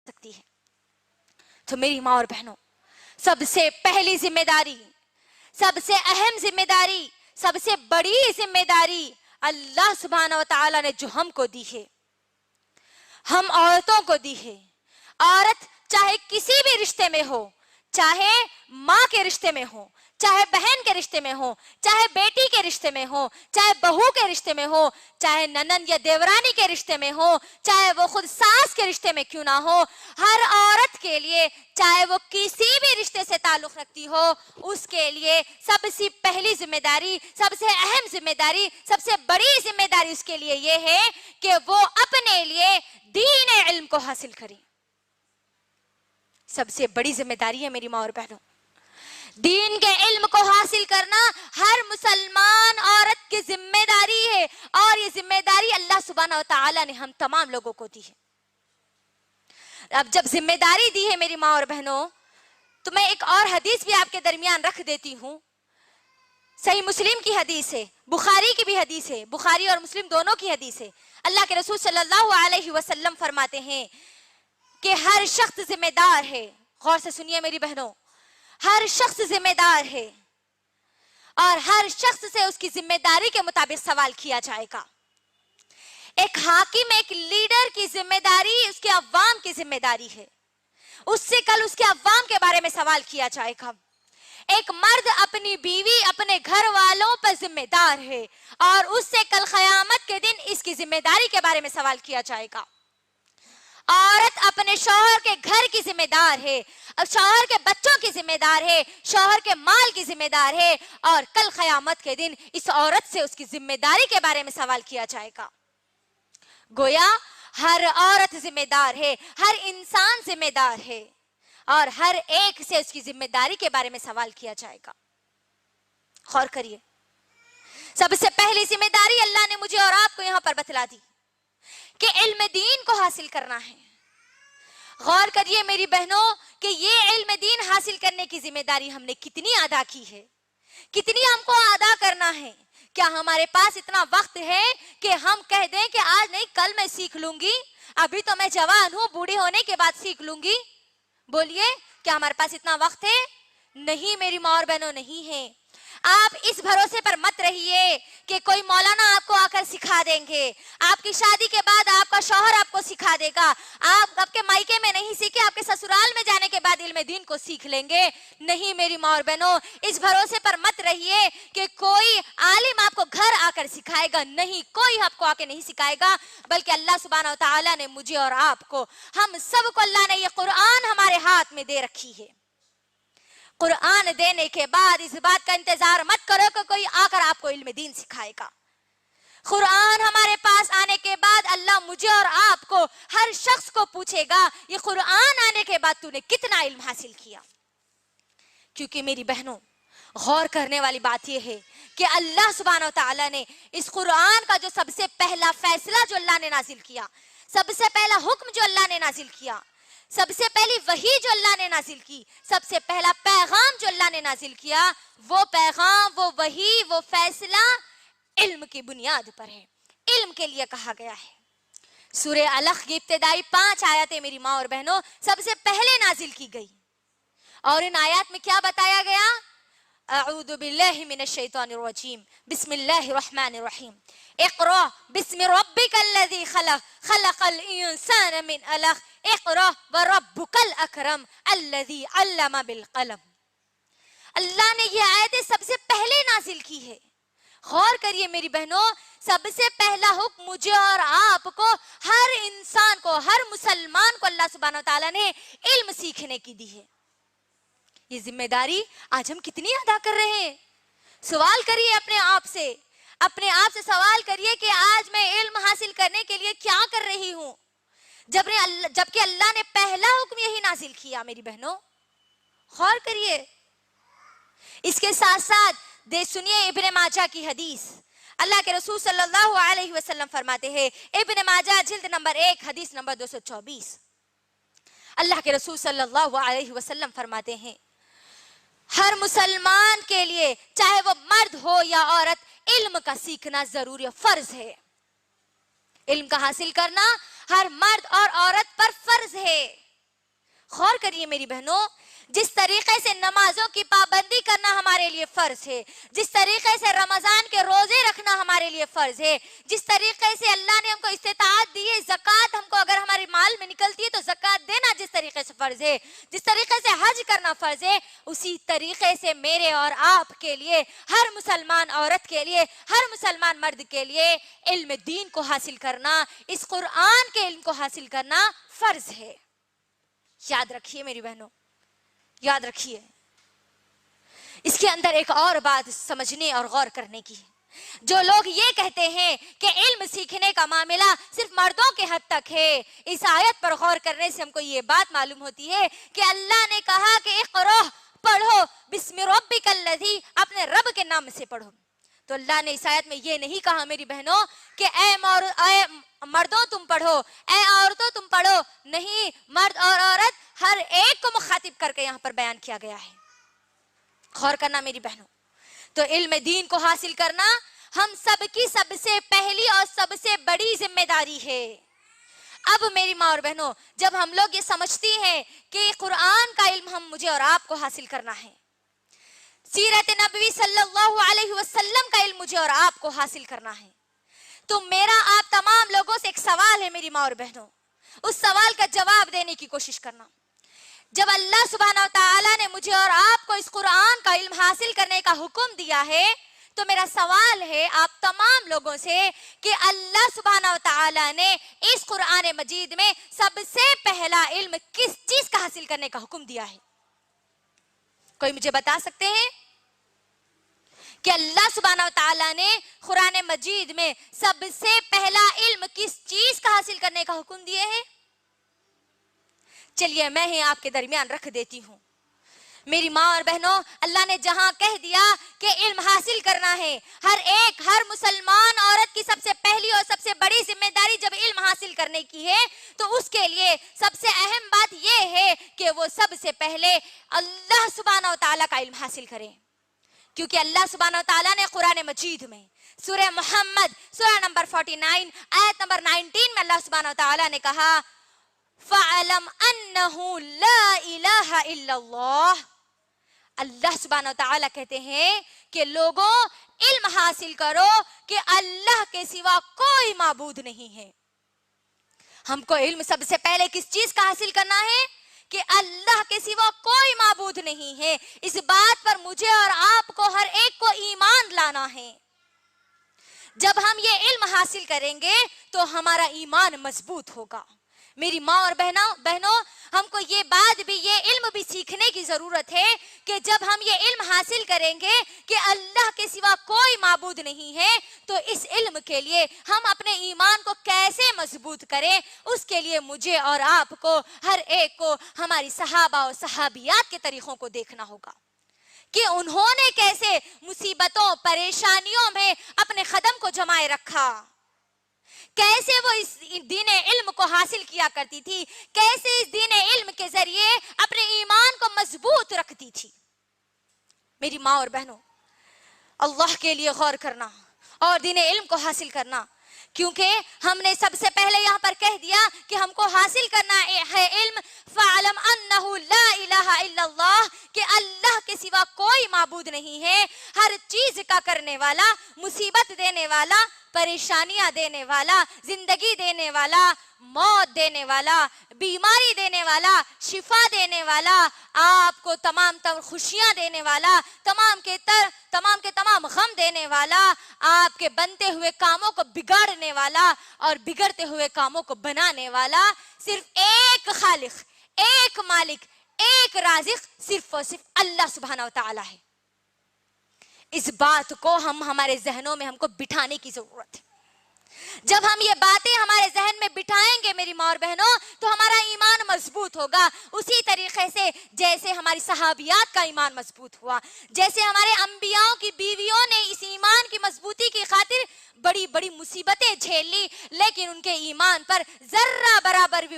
सकती है। तो मेरी माँ और बहनों, सबसे पहली जिम्मेदारी, सबसे अहम जिम्मेदारी, सबसे बड़ी जिम्मेदारी अल्लाह सुब्हानहू व तआला ने जो हमको दी है, हम औरतों को दी है। औरत चाहे किसी भी रिश्ते में हो, चाहे माँ के रिश्ते में हो, चाहे बहन के रिश्ते में हो, चाहे बेटी के रिश्ते में हो, चाहे बहू के रिश्ते में हो, चाहे ननंद या देवरानी के रिश्ते में हो, चाहे वो खुद सास के रिश्ते में क्यों ना हो, हर औरत के लिए, चाहे वो किसी भी रिश्ते से ताल्लुक रखती हो, उसके लिए सबसे पहली जिम्मेदारी, सबसे अहम जिम्मेदारी, सबसे बड़ी जिम्मेदारी उसके लिए ये है कि वो अपने लिए दीन इल्म को हासिल करे। सबसे बड़ी जिम्मेदारी है मेरी माँ और बहनों, दीन के इल्म को हासिल करना हर मुसलमान औरत की जिम्मेदारी है। और ये जिम्मेदारी अल्लाह सुब्हानहू व तआला ने हम तमाम लोगों को दी है। अब जब जिम्मेदारी दी है मेरी माँ और बहनों, तो मैं एक और हदीस भी आपके दरमियान रख देती हूँ। सही मुस्लिम की हदीस है, बुखारी की भी हदीस है, बुखारी और मुस्लिम दोनों की हदीस है। अल्लाह के रसूल सल्लल्लाहु अलैहि वसल्लम फरमाते हैं कि हर शख्स जिम्मेदार है। गौर से सुनिए मेरी बहनों, हर शख्स जिम्मेदार है और हर शख्स से उसकी जिम्मेदारी के मुताबिक सवाल किया जाएगा। एक हाकिम, एक लीडर की जिम्मेदारी उसके अवाम की जिम्मेदारी है, उससे कल उसके अवाम के बारे में सवाल किया जाएगा। एक मर्द अपनी बीवी, अपने घर वालों पर जिम्मेदार है और उससे कल क़यामत के दिन इसकी जिम्मेदारी के बारे में सवाल किया जाएगा। औरत अपने शौहर के घर की जिम्मेदार है, शौहर के बच्चों की जिम्मेदार है, शौहर के माल की जिम्मेदार है और कल क़यामत के दिन इस औरत से उसकी जिम्मेदारी के बारे में सवाल किया जाएगा। गोया हर औरत जिम्मेदार है, हर इंसान जिम्मेदार है और हर एक से उसकी जिम्मेदारी के बारे में सवाल किया जाएगा। गौर करिए, सबसे पहली जिम्मेदारी अल्लाह ने मुझे और आपको यहां पर बतला दी कि इल्म दीन को हासिल करना है। गौर करिए मेरी बहनों कि ये इल्म दीन हासिल करने की जिम्मेदारी हमने कितनी अदा की है, कितनी हमको अदा करना है। क्या हमारे पास इतना वक्त है कि हम कह दें कि आज नहीं कल मैं सीख लूंगी, अभी तो मैं जवान हूं, बूढ़ी होने के बाद सीख लूंगी? बोलिए, क्या हमारे पास इतना वक्त है? नहीं मेरी माँ और बहनों, नहीं है। आप इस भरोसे पर मत रहिए कि कोई मौलाना आपको आकर सिखा देंगे, आपकी शादी के बाद आपका शौहर आपको सिखा देगा। आप आपके मायके में नहीं सीखे, आपके ससुराल में जाने के बाद इल्म दीन को सीख लेंगे। नहीं मेरी माँ और बहनों, इस भरोसे पर मत रहिए कि कोई आलिम आपको घर आकर सिखाएगा। नहीं, कोई आपको आके नहीं सिखाएगा, बल्कि अल्लाह सुब्हानहू व तआला ने मुझे और आपको, हम सबको अल्लाह ने ये कुरान हमारे हाथ में दे रखी है। कुरान देने के बाद इस बात का इंतजार मत करो कि कोई आकर आपको इल्म दीन सिखाएगा। कुरान हमारे पास आने के बाद अल्लाह मुझे और आपको, हर शख्स को पूछेगा, ये कुरान आने के बाद तूने कितना इल्म हासिल किया। क्योंकि मेरी बहनों, गौर करने वाली बात यह है कि अल्लाह सुब्हानहू व तआला ने इस कुरान का जो सबसे पहला फैसला जो अल्लाह ने नाजिल किया, सबसे पहला हुक्म जो अल्लाह ने नाजिल किया, सबसे पहली वही जो अल्लाह ने नाजिल की, सबसे पहला पैगाम जो अल्लाह ने नाजिल किया, वो पैगाम, वो वही, वो फैसला इल्म की बुनियाद पर है, इल्म के लिए कहा गया है। सूरह अलक़ की इब्तिदाई 5 आयतें मेरी माँ और बहनों सबसे पहले नाजिल की गई और इन आयत में क्या बताया गया? अऊज़ु बिल्लाहि मिनश शैतानिर रजीम, बिस्मिल्लाहिर रहमानिर रहीम, इक़रा बिस्मि रब्बिकल्लज़ी खलक़, खलक़ल इंसान मिन अलक़, इक़रा व रब्बुकल अकरम अल्लज़ी अल्लम बिल क़लम। अल्लाह ने ये आयतें सबसे पहले नाजिल की है। गौर करिए मेरी बहनों, सबसे पहला हुक्म मुझे और आपको, हर इंसान को, हर मुसलमान को अल्लाह सुब्हानहू व तआला ने इल्म सीखने की दी है। ये जिम्मेदारी आज हम कितनी अदा कर रहे हैं? सवाल करिए अपने आप से सवाल करिए कि आज मैं इल्म हासिल करने के लिए क्या कर रही हूं, जबकि अल्लाह ने पहला हुक्म यही नाजिल किया। मेरी बहनों, गौर करिए। इसके साथ साथ सुनिए इब्ने माजा की हदीस। अल्लाह के रसूल सल्लल्लाहु अलैहि वसल्लम फरमाते हैं, इब्ने माजा जिल्द नंबर 1 हदीस नंबर 224, अल्लाह के रसूल सल्लल्लाहु अलैहि वसल्लम फरमाते हैं, हर मुसलमान के लिए, चाहे वो मर्द हो या औरत, इल्म का सीखना जरूरी है, फर्ज है। इल्म का हासिल करना हर मर्द और औरत पर फर्ज है। غور کریے میری بہنوں، جس طریقے سے نمازوں کی پابندی کرنا ہمارے لیے فرض ہے، جس طریقے سے رمضان کے روزے رکھنا ہمارے لیے فرض ہے، جس طریقے سے اللہ نے ہم کو استطاعت دی ہے، زکوٰۃ ہم کو اگر ہمارے مال میں نکلتی ہے تو زکوٰۃ دینا جس طریقے سے فرض ہے، جس طریقے سے حج کرنا فرض ہے، اسی طریقے سے میرے اور آپ کے لیے، ہر مسلمان عورت کے لیے، ہر مسلمان مرد کے لیے علم دین کو حاصل کرنا، اس قرآن کے علم کو حاصل کرنا فرض ہے۔ یاد رکھیے میری بہنوں، یاد رکھیے، اس کے اندر ایک اور بات سمجھنے اور غور کرنے کی ہے۔ جو لوگ یہ کہتے ہیں کہ علم سیکھنے کا معاملہ صرف مردوں کے حد تک ہے، اس آیت پر غور کرنے سے ہم کو یہ بات معلوم ہوتی ہے کہ اللہ نے کہا کہ اقرأ، پڑھو، بسم ربک الذی، اپنے رب کے نام سے پڑھو۔ تو اللہ نے اس آیت میں یہ نہیں کہا میری بہنوں کہ اے مردوں تم پڑھو، اے عورتوں تم پڑھو، نہیں، مرد اور عورت ہر ایک کو مخاطب کر کے یہاں پر بیان کیا گیا ہے۔ غور کرنا میری بہنوں، تو علم دین کو حاصل کرنا ہم سب کی سب سے پہلی اور سب سے بڑی ذمہ داری ہے۔ اب میری ماں اور بہنوں، جب ہم لوگ یہ سمجھتی ہیں کہ قرآن کا علم مجھے اور آپ کو حاصل کرنا ہے، سیرت نبوی صلی اللہ علیہ وسلم کا علم مجھے اور آپ کو حاصل کرنا ہے، تو میرا آپ تمام لوگوں سے ایک سوال ہے میری ماں اور بہنوں، اس سوال کا جواب دینے کی کوشش کرنا۔ جب اللہ سبحانہ وتعالی نے مجھے اور آپ کو اس قرآن کا علم حاصل کرنے کا حکم دیا ہے، تو میرا سوال ہے آپ تمام لوگوں سے کہ اللہ سبحانہ وتعالی نے اس قرآن مجید میں سب سے پہلا علم کس چیز کا حاصل کرنے کا حکم دیا ہے؟ کوئی مجھے بتا سکتے ہیں کہ اللہ سبحانہ وتعالی نے قرآن مجید میں سب سے پہلا علم کس چیز کا حاصل کرنے کا حکم دیے ہیں؟ چلیے میں ہی آپ کے درمیان رکھ دیتی ہوں۔ میری ماں اور بہنوں، اللہ نے جہاں کہہ دیا کہ علم حاصل کرنا ہے، ہر مسلمان عورت کی سب سے پہلی اور سب سے بڑی ذمہ داری جب علم حاصل کرنے کی ہے، تو اس کے لیے سب سے اہم بات یہ ہے کہ وہ سب سے پہلے اللہ سبحانہ وتعالی کا علم حاصل کرے، کیونکہ اللہ سبحانہ وتعالی نے قرآن مجید میں سورہ محمد سورہ نمبر 49 آیت نمبر 19 میں اللہ سبحانہ وتعالی نے کہا فَعَلَمْ أَنَّهُ لَا إِلَهَ إِلَّا اللَّهِ۔ اللہ سبحانہ وتعالی کہتے ہیں کہ لوگوں علم حاصل کرو کہ اللہ کے سوا کوئی معبود نہیں ہے۔ ہم کو علم سب سے پہلے کس چیز کا حاصل کرنا ہے؟ کہ اللہ کے سوا کوئی معبود نہیں ہے۔ اس بات پر مجھے اور آپ کو ہر ایک کو ایمان لانا ہے۔ جب ہم یہ علم حاصل کریں گے تو ہمارا ایمان مضبوط ہوگا۔ میری ماں اور بہنوں، ہم کو یہ بات بھی، یہ علم بھی سیکھنے کی ضرورت ہے کہ جب ہم یہ علم حاصل کریں گے کہ اللہ کے سوا کوئی معبود نہیں ہے، تو اس علم کے لیے ہم اپنے ایمان کو کیسے مضبوط کریں، اس کے لیے مجھے اور آپ کو، ہر ایک کو، ہماری صحابہ اور صحابیات کے طریقوں کو دیکھنا ہوگا کہ انہوں نے کیسے مصیبتوں، پریشانیوں میں اپنے قدم کو جمائے رکھا، کیسے وہ اس دین علم کو حاصل کیا کرتی تھی، کیسے اس دین علم کے ذریعے اپنے ایمان کو مضبوط رکھتی تھی۔ میری ماں اور بہنوں، اللہ کے لیے غور کرنا اور دین علم کو حاصل کرنا، کیونکہ ہم نے سب سے پہلے یہاں پر کہہ دیا کہ ہم کو حاصل کرنا ہے علم فَعَلَمْ أَنَّهُ لَا إِلَهَ إِلَّا اللَّهِ، کہ اللہ کے سوا کوئی معبود نہیں ہے، ہر چیز کا کرنے والا، مصیبت دینے والا، پریشانیاں دینے والا، زندگی دینے والا، موت دینے والا، بیماری دینے والا، شفا دینے والا، آپ کو تمام خوشیاں دینے والا، تمام کے تمام غم دینے والا، آپ کے بنتے ہوئے کاموں کو بگاڑنے والا اور بگڑتے ہوئے کاموں کو بنانے والا صرف ایک خالق، ایک مالک، ایک رازق، صرف اور صرف اللہ سبحانہ وتعالی ہے۔ اس بات کو ہمارے ذہنوں میں ہم کو بٹھانے کی ضرورت ہے۔ جب ہم یہ باتیں ہمارے ذہن میں بٹھائیں گے میری ماں اور بہنوں، تو ہمارا ایمان مضبوط ہوگا، اسی طریقے سے جیسے ہماری صحابیات کا ایمان مضبوط ہوا، جیسے ہمارے انبیاء کی بیویوں نے اس ایمان کی مضبوطی کی خاطر بڑی بڑی مصیبتیں جھیل لی، لیکن ان کے ایمان پر ذرہ برابر بھی